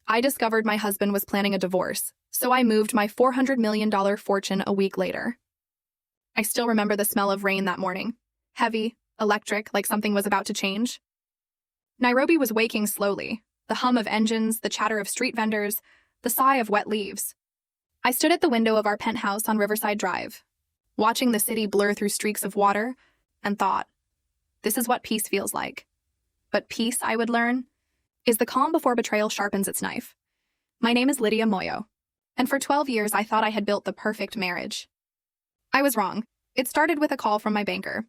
I discovered my husband was planning a divorce, so I moved my $400 million fortune a week later. I still remember the smell of rain that morning. Heavy, electric, like something was about to change. Nairobi was waking slowly, the hum of engines, the chatter of street vendors, the sigh of wet leaves. I stood at the window of our penthouse on Riverside Drive, watching the city blur through streaks of water, and thought, this is what peace feels like. But peace, I would learn, is the calm before betrayal sharpens its knife. My name is Lydia Moyo, and for 12 years I thought I had built the perfect marriage. I was wrong. It started with a call from my banker.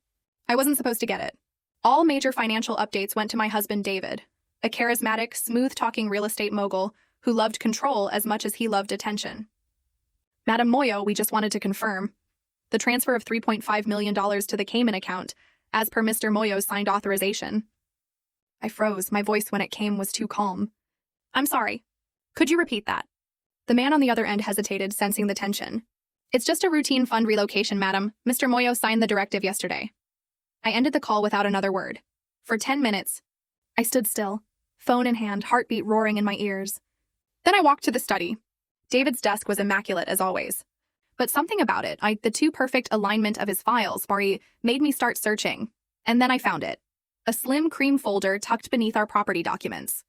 I wasn't supposed to get it. All major financial updates went to my husband David, a charismatic, smooth-talking real estate mogul who loved control as much as he loved attention. Madam Moyo, we just wanted to confirm the transfer of $3.5 million to the Cayman account, as per Mr. Moyo's signed authorization. I froze. My voice when it came was too calm. I'm sorry. Could you repeat that? The man on the other end hesitated, sensing the tension. It's just a routine fund relocation, madam. Mr. Moyo signed the directive yesterday. I ended the call without another word. For 10 minutes, I stood still, phone in hand, heartbeat roaring in my ears. Then I walked to the study. David's desk was immaculate as always. But something about it, the too perfect alignment of his files, made me start searching. And then I found it. A slim cream folder tucked beneath our property documents.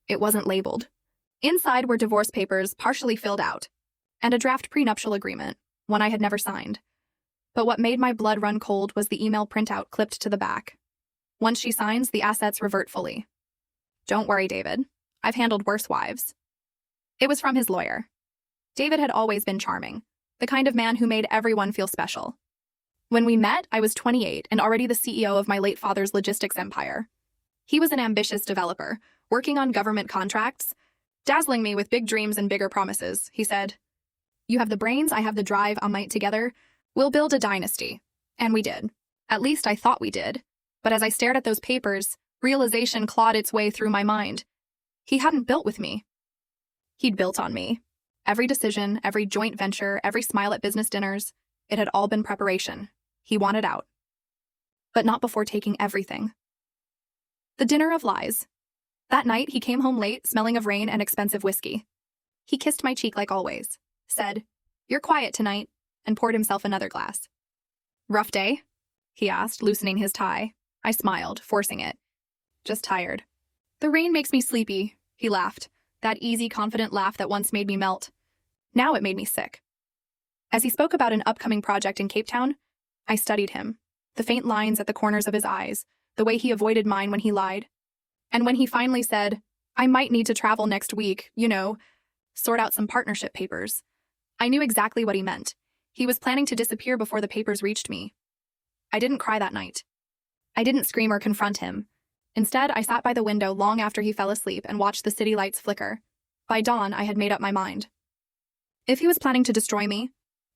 It wasn't labeled. Inside were divorce papers partially filled out, and a draft prenuptial agreement, one I had never signed. But what made my blood run cold was the email printout clipped to the back. Once she signs, the assets revert fully. Don't worry, David. I've handled worse wives. It was from his lawyer. David had always been charming, the kind of man who made everyone feel special. When we met, I was 28 and already the CEO of my late father's logistics empire. He was an ambitious developer, working on government contracts, dazzling me with big dreams and bigger promises. He said, "You have the brains, I have the drive, together. We'll build a dynasty." And we did. At least I thought we did. But as I stared at those papers, realization clawed its way through my mind. He hadn't built with me. He'd built on me. Every decision, every joint venture, every smile at business dinners, it had all been preparation. He wanted out. But not before taking everything. The dinner of lies. That night, he came home late, smelling of rain and expensive whiskey. He kissed my cheek like always, said, "You're quiet tonight," and poured himself another glass. "Rough day?" he asked, loosening his tie. I smiled, forcing it. "Just tired." "The rain makes me sleepy," he laughed, that easy, confident laugh that once made me melt. Now it made me sick. As he spoke about an upcoming project in Cape Town, I studied him, the faint lines at the corners of his eyes, the way he avoided mine when he lied. And when he finally said, "I might need to travel next week, sort out some partnership papers," I knew exactly what he meant. He was planning to disappear before the papers reached me. I didn't cry that night. I didn't scream or confront him. Instead, I sat by the window long after he fell asleep and watched the city lights flicker. By dawn, I had made up my mind. If he was planning to destroy me,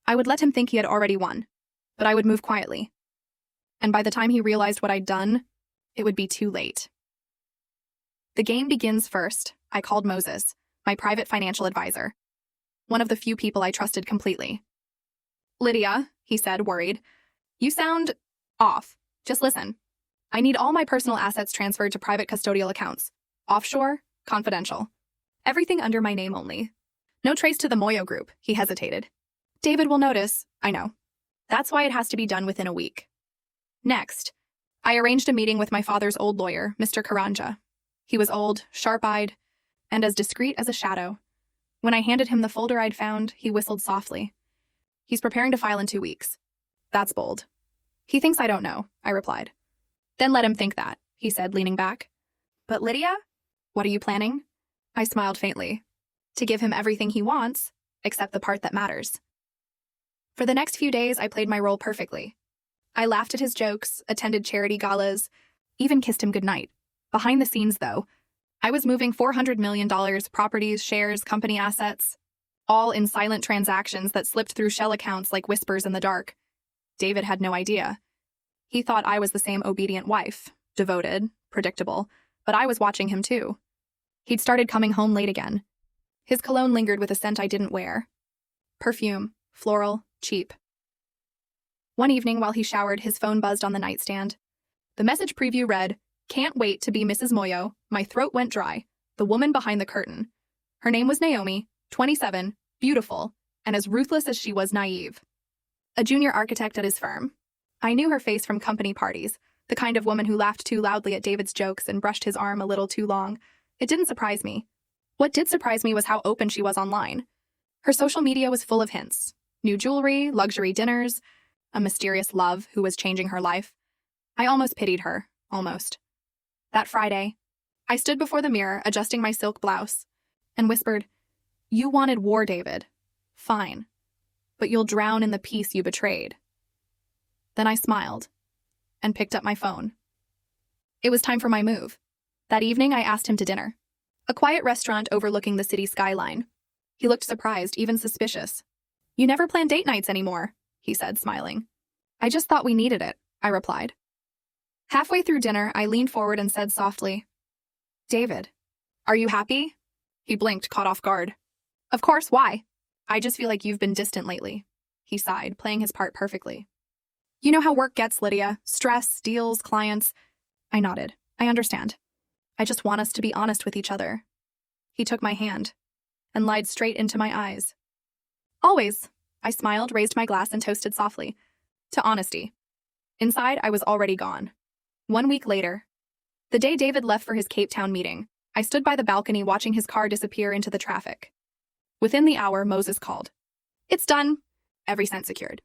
I would let him think he had already won, but I would move quietly. And by the time he realized what I'd done, it would be too late. The game begins first. I called Moses, my private financial advisor, one of the few people I trusted completely. "Lydia," he said, worried, "you sound off. Just listen. I need all my personal assets transferred to private custodial accounts. Offshore, confidential. Everything under my name only. No trace to the Moyo Group," he hesitated. "David will notice, I know. That's why it has to be done within a week." Next, I arranged a meeting with my father's old lawyer, Mr. Karanja. He was old, sharp-eyed, and as discreet as a shadow. When I handed him the folder I'd found, he whistled softly. "He's preparing to file in 2 weeks. That's bold." "He thinks I don't know," I replied. "Then let him think that," he said, leaning back. "But Lydia, what are you planning?" I smiled faintly. "To give him everything he wants, except the part that matters." For the next few days, I played my role perfectly. I laughed at his jokes, attended charity galas, even kissed him goodnight. Behind the scenes, though, I was moving $400 million, properties, shares, company assets, all in silent transactions that slipped through shell accounts like whispers in the dark. David had no idea. He thought I was the same obedient wife, devoted, predictable, but I was watching him too. He'd started coming home late again. His cologne lingered with a scent I didn't wear. Perfume, floral, cheap. One evening while he showered, his phone buzzed on the nightstand. The message preview read, "Can't wait to be Mrs. Moyo." My throat went dry. The woman behind the curtain. Her name was Naomi, 27, beautiful, and as ruthless as she was naive. A junior architect at his firm. I knew her face from company parties, the kind of woman who laughed too loudly at David's jokes and brushed his arm a little too long. It didn't surprise me. What did surprise me was how open she was online. Her social media was full of hints. New jewelry, luxury dinners, a mysterious love who was changing her life. I almost pitied her, almost. That Friday, I stood before the mirror, adjusting my silk blouse, and whispered, "You wanted war, David. Fine. But you'll drown in the peace you betrayed." Then I smiled and picked up my phone. It was time for my move. That evening, I asked him to dinner. A quiet restaurant overlooking the city skyline. He looked surprised, even suspicious. "You never plan date nights anymore," he said, smiling. "I just thought we needed it," I replied. Halfway through dinner, I leaned forward and said softly, "David, are you happy?" He blinked, caught off guard. "Of course, why?" "I just feel like you've been distant lately," he sighed, playing his part perfectly. "You know how work gets, Lydia. Stress, deals, clients." I nodded. "I understand. I just want us to be honest with each other." He took my hand and lied straight into my eyes. "Always." I smiled, raised my glass, and toasted softly. "To honesty." Inside, I was already gone. 1 week later, the day David left for his Cape Town meeting, I stood by the balcony watching his car disappear into the traffic. Within the hour, Moses called. "It's done. Every cent secured.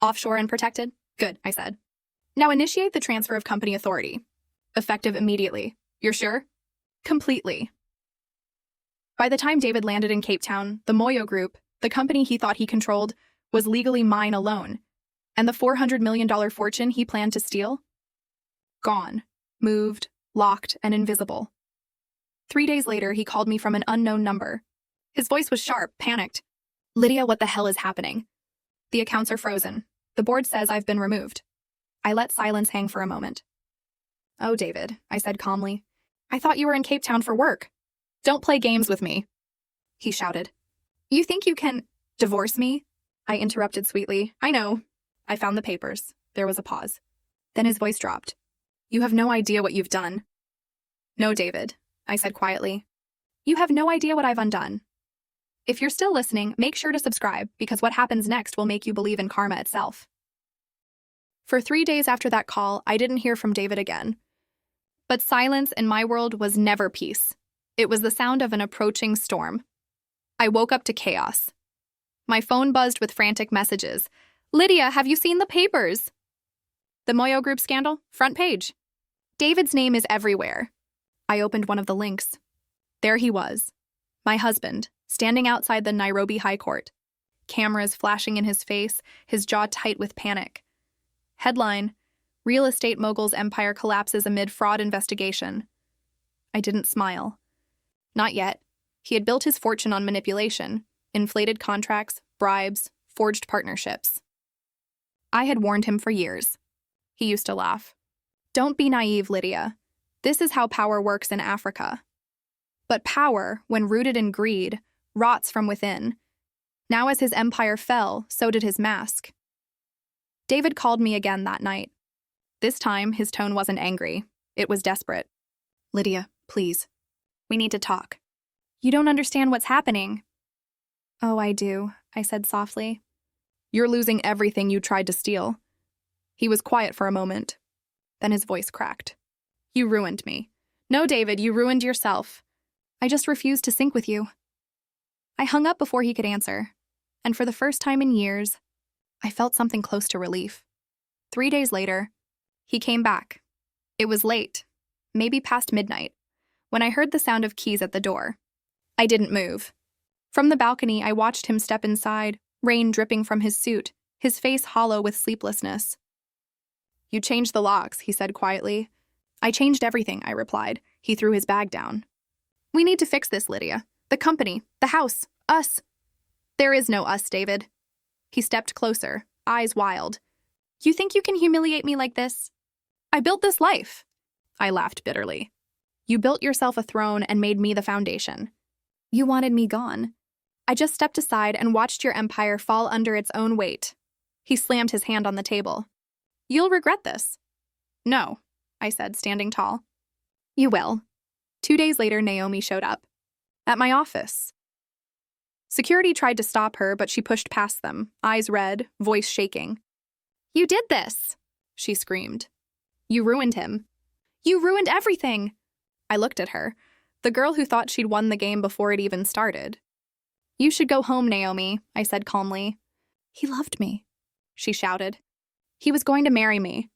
Offshore and protected?" "Good," I said. "Now initiate the transfer of company authority. Effective immediately. You're sure?" "Completely." By the time David landed in Cape Town, the Moyo Group, the company he thought he controlled, was legally mine alone. And the $400 million fortune he planned to steal? Gone. Moved, locked, and invisible. 3 days later, he called me from an unknown number. His voice was sharp, panicked. "Lydia, what the hell is happening?" "The accounts are frozen. The board says I've been removed." I let silence hang for a moment. "Oh, David," I said calmly. "I thought you were in Cape Town for work." "Don't play games with me," he shouted. "You think you can divorce me?" I interrupted sweetly. "I know. I found the papers." There was a pause. Then his voice dropped. "You have no idea what you've done." "No, David," I said quietly. "You have no idea what I've undone. If you're still listening, make sure to subscribe, because what happens next will make you believe in karma itself." For 3 days after that call, I didn't hear from David again. But silence in my world was never peace. It was the sound of an approaching storm. I woke up to chaos. My phone buzzed with frantic messages. "Lydia, have you seen the papers?" "The Moyo Group scandal? Front page." "David's name is everywhere." I opened one of the links. There he was, my husband, standing outside the Nairobi High Court. Cameras flashing in his face, his jaw tight with panic. Headline: Real estate mogul's empire collapses amid fraud investigation. I didn't smile. Not yet. He had built his fortune on manipulation, inflated contracts, bribes, forged partnerships. I had warned him for years. He used to laugh. "Don't be naive, Lydia. This is how power works in Africa." But power, when rooted in greed, rots from within. Now as his empire fell, so did his mask. David called me again that night. This time, his tone wasn't angry. It was desperate. "Lydia, please. We need to talk." "You don't understand what's happening." "Oh, I do," I said softly. "You're losing everything you tried to steal." He was quiet for a moment. Then his voice cracked. "You ruined me." "No, David, you ruined yourself." "I just refused to sync with you." I hung up before he could answer, and for the first time in years, I felt something close to relief. 3 days later, he came back. It was late, maybe past midnight, when I heard the sound of keys at the door. I didn't move. From the balcony, I watched him step inside, rain dripping from his suit, his face hollow with sleeplessness. "You changed the locks," he said quietly. "I changed everything," I replied. He threw his bag down. "We need to fix this, Lydia. The company, the house, us." "There is no us, David." He stepped closer, eyes wild. "You think you can humiliate me like this? I built this life." I laughed bitterly. "You built yourself a throne and made me the foundation. You wanted me gone. I just stepped aside and watched your empire fall under its own weight." He slammed his hand on the table. "You'll regret this." "No," I said, standing tall. "You will." 2 days later, Naomi showed up. At my office, Security tried to stop her, but she pushed past them, eyes red, voice shaking. "You did this!" she screamed. "You ruined him. You ruined everything!" I looked at her, the girl who thought she'd won the game before it even started. "You should go home, Naomi," I said calmly. "He loved me," she shouted. "He was going to marry me."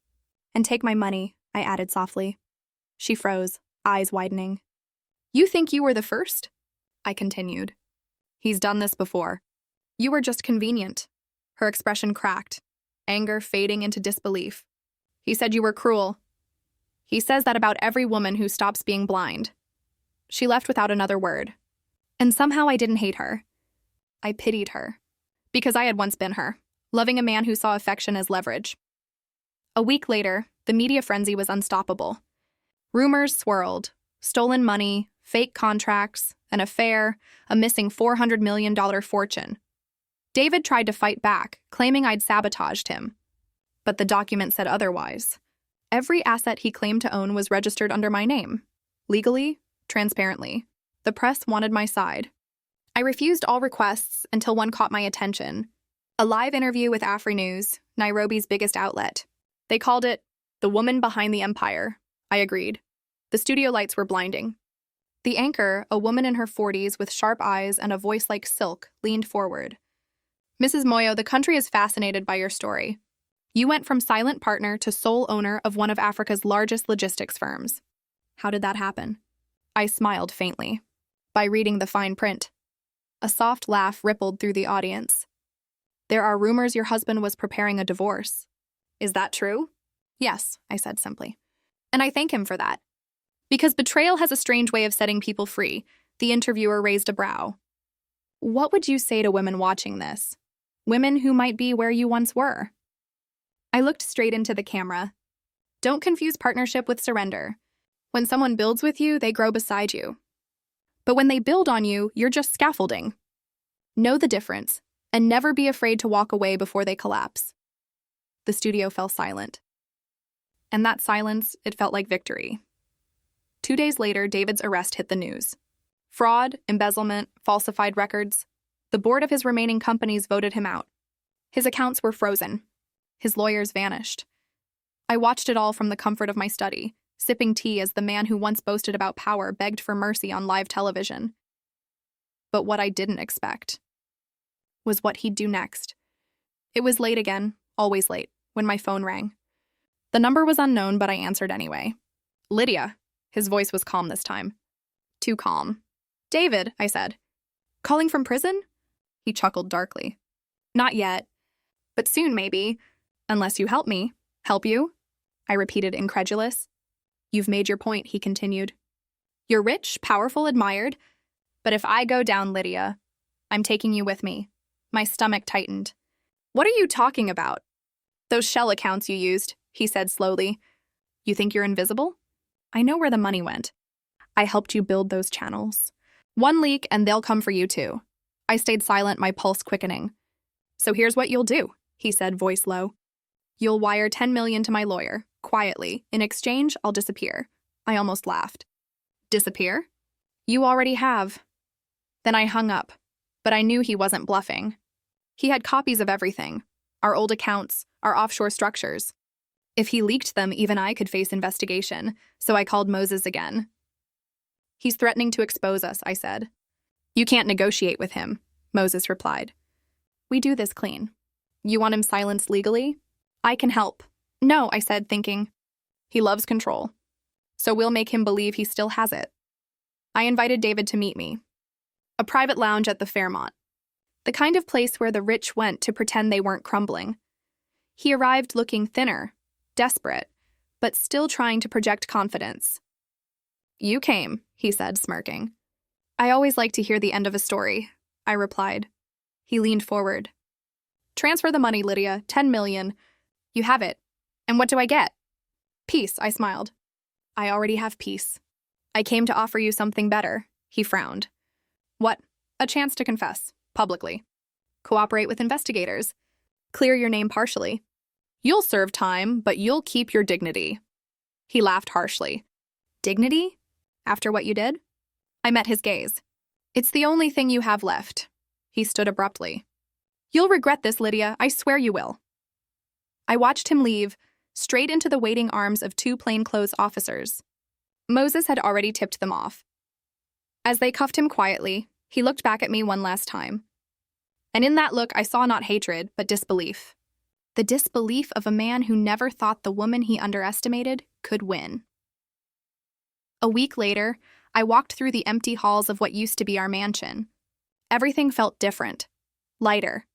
"And take my money," I added softly. She froze, eyes widening. "You think you were the first?" I continued. "He's done this before. You were just convenient." Her expression cracked, anger fading into disbelief. "He said you were cruel. He says that about every woman who stops being blind." She left without another word. And somehow I didn't hate her. I pitied her. Because I had once been her, loving a man who saw affection as leverage. A week later, the media frenzy was unstoppable. Rumors swirled. Stolen money, fake contracts, an affair, a missing $400 million fortune. David tried to fight back, claiming I'd sabotaged him. But the document said otherwise. Every asset he claimed to own was registered under my name. Legally, transparently. The press wanted my side. I refused all requests until one caught my attention. A live interview with Afri News, Nairobi's biggest outlet. They called it "The Woman Behind the Empire." I agreed. The studio lights were blinding. The anchor, a woman in her 40s with sharp eyes and a voice like silk, leaned forward. "Mrs. Moyo, the country is fascinated by your story. You went from silent partner to sole owner of one of Africa's largest logistics firms. How did that happen?" I smiled faintly. By reading the fine print. A soft laugh rippled through the audience. "There are rumors your husband was preparing a divorce. Is that true?" "Yes," I said simply. "And I thank him for that. Because betrayal has a strange way of setting people free." The interviewer raised a brow. "What would you say to women watching this? Women who might be where you once were?" I looked straight into the camera. Don't confuse partnership with surrender. When someone builds with you, they grow beside you. But when they build on you, you're just scaffolding. Know the difference, and never be afraid to walk away before they collapse. The studio fell silent. And that silence, it felt like victory. 2 days later, David's arrest hit the news. Fraud, embezzlement, falsified records. The board of his remaining companies voted him out. His accounts were frozen. His lawyers vanished. I watched it all from the comfort of my study, sipping tea as the man who once boasted about power begged for mercy on live television. But what I didn't expect was what he'd do next. It was late again, always late, when my phone rang. The number was unknown, but I answered anyway. "Lydia." His voice was calm this time. Too calm. "David," I said. "Calling from prison?" He chuckled darkly. "Not yet. But soon, maybe. Unless you help me." "Help you?" I repeated, incredulous. "You've made your point," he continued. "You're rich, powerful, admired. But if I go down, Lydia, I'm taking you with me." My stomach tightened. "What are you talking about?" "Those shell accounts you used," he said slowly. "You think you're invisible? I know where the money went. I helped you build those channels. One leak and they'll come for you too." I stayed silent, my pulse quickening. "So here's what you'll do," he said, voice low. "You'll wire $10 million to my lawyer, quietly. In exchange, I'll disappear." I almost laughed. "Disappear?" "You already have." Then I hung up, but I knew he wasn't bluffing. He had copies of everything, our old accounts, our offshore structures. If he leaked them, even I could face investigation, so I called Moses again. "He's threatening to expose us," I said. "You can't negotiate with him," Moses replied. "We do this clean. You want him silenced legally? I can help." "No," I said, thinking. "He loves control. So we'll make him believe he still has it." I invited David to meet me. A private lounge at the Fairmont. The kind of place where the rich went to pretend they weren't crumbling. He arrived looking thinner, desperate, but still trying to project confidence. "You came," he said, smirking. "I always like to hear the end of a story," I replied. He leaned forward. "Transfer the money, Lydia, $10 million. You have it. And what do I get?" "Peace," I smiled. "I already have peace." "I came to offer you something better," he frowned. "What?" "A chance to confess, publicly. Cooperate with investigators. Clear your name partially. You'll serve time, but you'll keep your dignity." He laughed harshly. "Dignity? After what you did?" I met his gaze. "It's the only thing you have left." He stood abruptly. "You'll regret this, Lydia. I swear you will." I watched him leave, straight into the waiting arms of two plainclothes officers. Moses had already tipped them off. As they cuffed him quietly, he looked back at me one last time. And in that look, I saw not hatred, but disbelief. The disbelief of a man who never thought the woman he underestimated could win. A week later, I walked through the empty halls of what used to be our mansion. Everything felt different, lighter.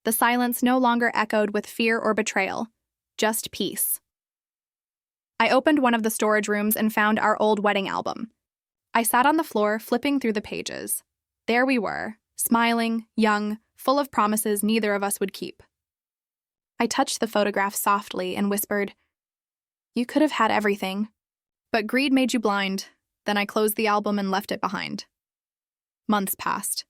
The silence no longer echoed with fear or betrayal, just peace. I opened one of the storage rooms and found our old wedding album. I sat on the floor, flipping through the pages. There we were, smiling, young, full of promises neither of us would keep. I touched the photograph softly and whispered, "You could have had everything, but greed made you blind." Then I closed the album and left it behind. Months passed.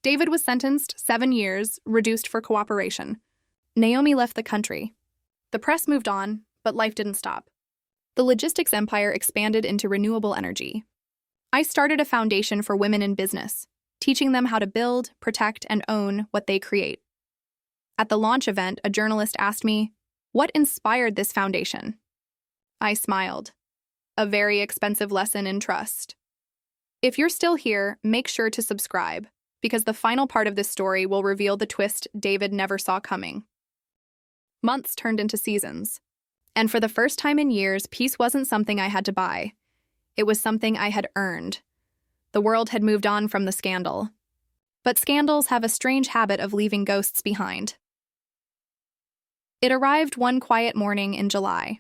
David was sentenced 7 years, reduced for cooperation. Naomi left the country. The press moved on, but life didn't stop. The logistics empire expanded into renewable energy. I started a foundation for women in business, teaching them how to build, protect, and own what they create. At the launch event, a journalist asked me, "What inspired this foundation?" I smiled. A very expensive lesson in trust. If you're still here, make sure to subscribe, because the final part of this story will reveal the twist David never saw coming. Months turned into seasons. And for the first time in years, peace wasn't something I had to buy. It was something I had earned. The world had moved on from the scandal. But scandals have a strange habit of leaving ghosts behind. It arrived one quiet morning in July.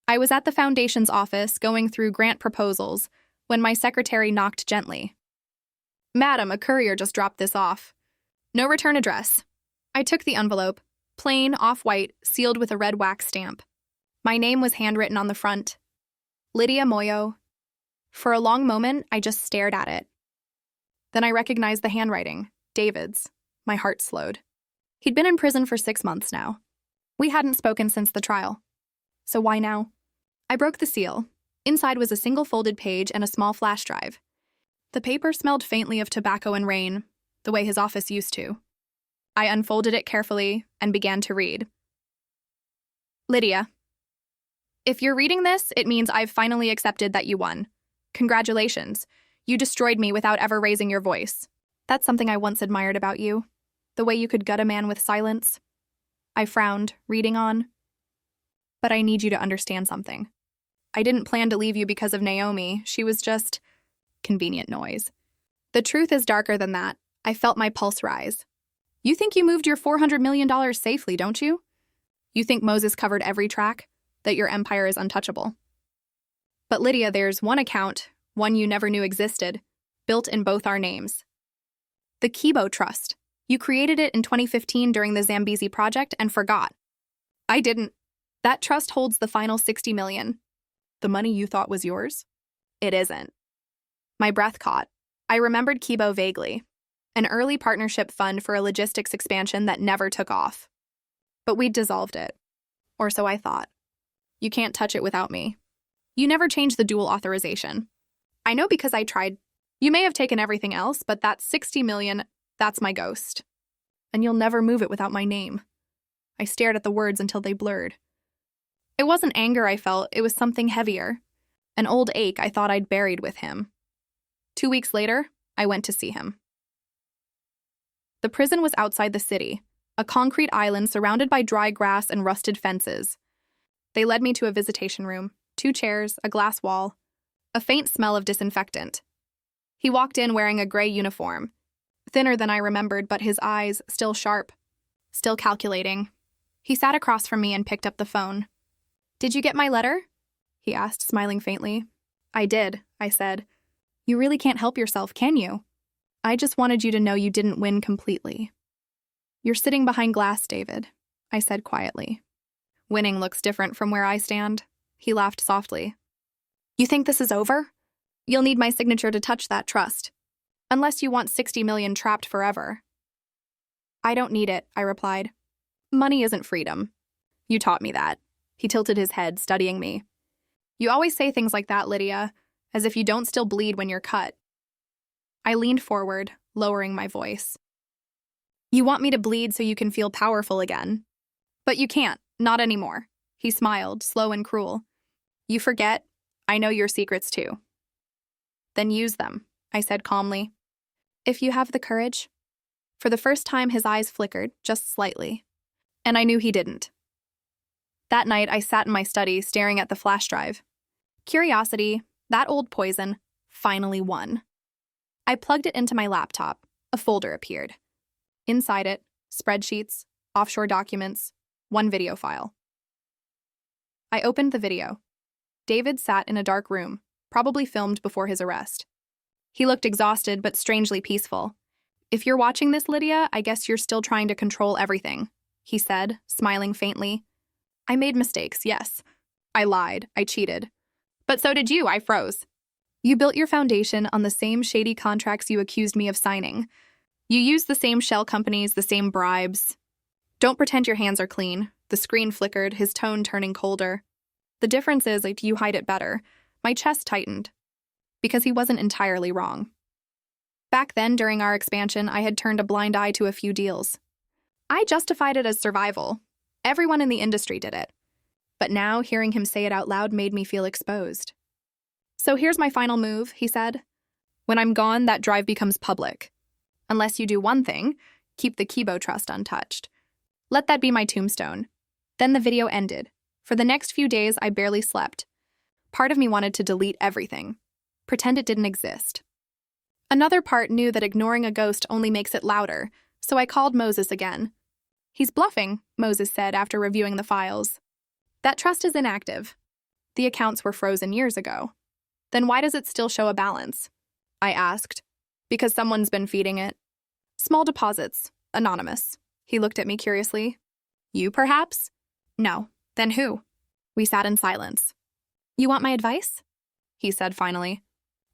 I was at the foundation's office going through grant proposals when my secretary knocked gently. "Madam, a courier just dropped this off. No return address." I took the envelope, plain, off-white, sealed with a red wax stamp. My name was handwritten on the front. Lydia Moyo. For a long moment, I just stared at it. Then I recognized the handwriting, David's. My heart slowed. He'd been in prison for 6 months now. We hadn't spoken since the trial. So why now? I broke the seal. Inside was a single folded page and a small flash drive. The paper smelled faintly of tobacco and rain, the way his office used to. I unfolded it carefully and began to read. "Lydia, if you're reading this, it means I've finally accepted that you won. Congratulations. You destroyed me without ever raising your voice. That's something I once admired about you. The way you could gut a man with silence." I frowned, reading on. "But I need you to understand something. I didn't plan to leave you because of Naomi. She was just convenient noise. The truth is darker than that." I felt my pulse rise. "You think you moved your $400 million safely, don't you? You think Moses covered every track, that your empire is untouchable. But Lydia, there's one account, one you never knew existed, built in both our names. The Kibo Trust. You created it in 2015 during the Zambezi project and forgot." "I didn't. That trust holds the final $60 million. The money you thought was yours? It isn't." My breath caught. I remembered Kibo vaguely. An early partnership fund for a logistics expansion that never took off. But we'd dissolved it. Or so I thought. You can't touch it without me. You never changed the dual authorization. I know because I tried. You may have taken everything else, but that $60 million, that's my ghost. And you'll never move it without my name. I stared at the words until they blurred. It wasn't anger I felt, it was something heavier. An old ache I thought I'd buried with him. 2 weeks later, I went to see him. The prison was outside the city, a concrete island surrounded by dry grass and rusted fences. They led me to a visitation room, 2 chairs, a glass wall, a faint smell of disinfectant. He walked in wearing a gray uniform, thinner than I remembered, but his eyes still sharp, still calculating. He sat across from me and picked up the phone. "Did you get my letter?" he asked, smiling faintly. "I did," I said. "You really can't help yourself, can you? I just wanted you to know you didn't win completely." "You're sitting behind glass, David," I said quietly. "Winning looks different from where I stand." He laughed softly. "You think this is over? You'll need my signature to touch that trust. Unless you want $60 million trapped forever." "I don't need it," I replied. "Money isn't freedom. You taught me that." He tilted his head, studying me. "You always say things like that, Lydia, as if you don't still bleed when you're cut." I leaned forward, lowering my voice. You want me to bleed so you can feel powerful again. But you can't, not anymore. He smiled, slow and cruel. You forget, I know your secrets too. Then use them, I said calmly. If you have the courage. For the first time, his eyes flickered, just slightly. And I knew he didn't. That night, I sat in my study, staring at the flash drive. Curiosity, that old poison, finally won. I plugged it into my laptop. A folder appeared. Inside it, spreadsheets, offshore documents, one video file. I opened the video. David sat in a dark room, probably filmed before his arrest. He looked exhausted but strangely peaceful. If you're watching this, Lydia, I guess you're still trying to control everything, he said, smiling faintly. I made mistakes, yes. I lied, I cheated. But so did you, I froze. You built your foundation on the same shady contracts you accused me of signing. You used the same shell companies, the same bribes. Don't pretend your hands are clean. The screen flickered, his tone turning colder. The difference is that you hide it better. My chest tightened. Because he wasn't entirely wrong. Back then, during our expansion, I had turned a blind eye to a few deals. I justified it as survival. Everyone in the industry did it. But now, hearing him say it out loud made me feel exposed. So here's my final move, he said. When I'm gone, that drive becomes public. Unless you do one thing, keep the Kibo Trust untouched. Let that be my tombstone. Then the video ended. For the next few days, I barely slept. Part of me wanted to delete everything. Pretend it didn't exist. Another part knew that ignoring a ghost only makes it louder, so I called Moses again. He's bluffing, Moses said after reviewing the files. That trust is inactive. The accounts were frozen years ago. Then why does it still show a balance? I asked. Because someone's been feeding it. Small deposits, anonymous. He looked at me curiously. You, perhaps? No. Then who? We sat in silence. You want my advice? He said finally.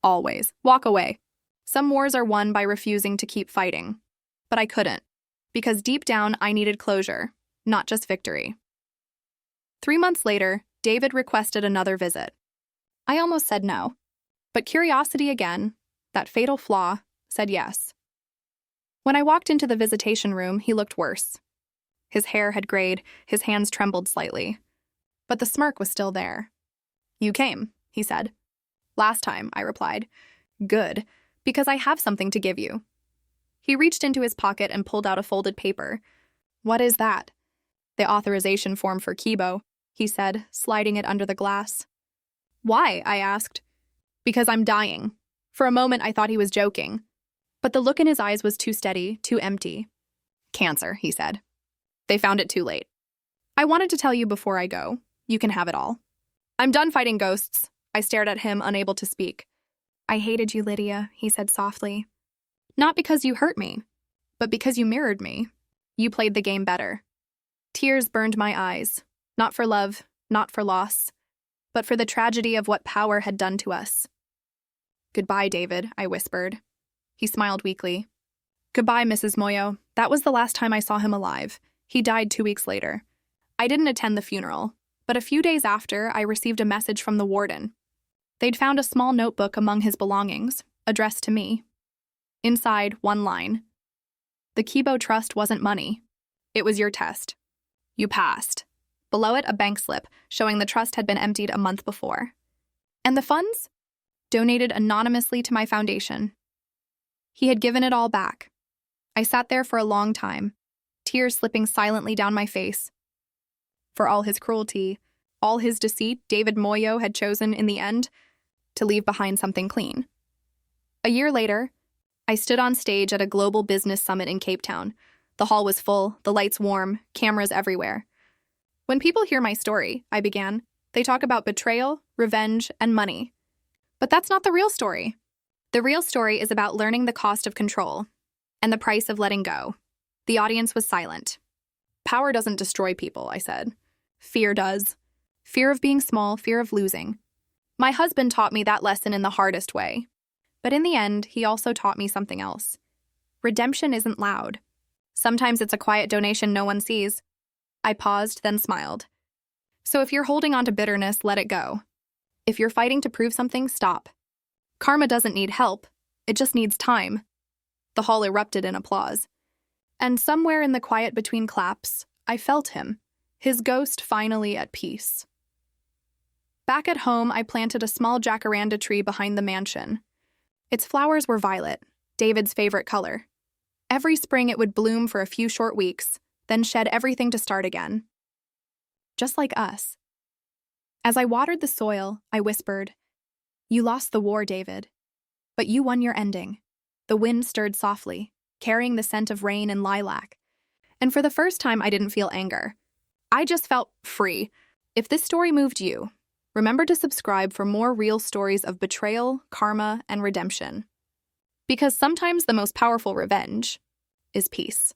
Always. Walk away. Some wars are won by refusing to keep fighting. But I couldn't. Because deep down, I needed closure, not just victory. 3 months later, David requested another visit. I almost said no. But curiosity again, that fatal flaw, said yes. When I walked into the visitation room, he looked worse. His hair had grayed, his hands trembled slightly. But the smirk was still there. You came, he said. Last time, I replied. Good, because I have something to give you. He reached into his pocket and pulled out a folded paper. What is that? The authorization form for Kibo, he said, sliding it under the glass. Why? I asked. Because I'm dying. For a moment, I thought he was joking. But the look in his eyes was too steady, too empty. Cancer, he said. They found it too late. I wanted to tell you before I go. You can have it all. I'm done fighting ghosts. I stared at him, unable to speak. I hated you, Lydia, he said softly. Not because you hurt me, but because you mirrored me. You played the game better. Tears burned my eyes, not for love, not for loss, but for the tragedy of what power had done to us. Goodbye, David, I whispered. He smiled weakly. Goodbye, Mrs. Moyo. That was the last time I saw him alive. He died 2 weeks later. I didn't attend the funeral, but a few days after, I received a message from the warden. They'd found a small notebook among his belongings, addressed to me. Inside, one line. The Kibo Trust wasn't money. It was your test. You passed. Below it, a bank slip showing the trust had been emptied a month before. And the funds? Donated anonymously to my foundation. He had given it all back. I sat there for a long time, tears slipping silently down my face. For all his cruelty, all his deceit, David Moyo had chosen, in the end, to leave behind something clean. A year later, I stood on stage at a global business summit in Cape Town. The hall was full, the lights warm, cameras everywhere. When people hear my story, I began, they talk about betrayal, revenge, and money. But that's not the real story. The real story is about learning the cost of control and the price of letting go. The audience was silent. Power doesn't destroy people, I said. Fear does. Fear of being small, fear of losing. My husband taught me that lesson in the hardest way. But in the end, he also taught me something else. Redemption isn't loud. Sometimes it's a quiet donation no one sees. I paused, then smiled. So if you're holding on to bitterness, let it go. If you're fighting to prove something, stop. Karma doesn't need help. It just needs time. The hall erupted in applause. And somewhere in the quiet between claps, I felt him, his ghost finally at peace. Back at home, I planted a small jacaranda tree behind the mansion. Its flowers were violet, David's favorite color. Every spring it would bloom for a few short weeks, then shed everything to start again. Just like us. As I watered the soil, I whispered, "You lost the war, David. But you won your ending." The wind stirred softly, carrying the scent of rain and lilac. And for the first time, I didn't feel anger. I just felt free. If this story moved you, remember to subscribe for more real stories of betrayal, karma, and redemption. Because sometimes the most powerful revenge is peace.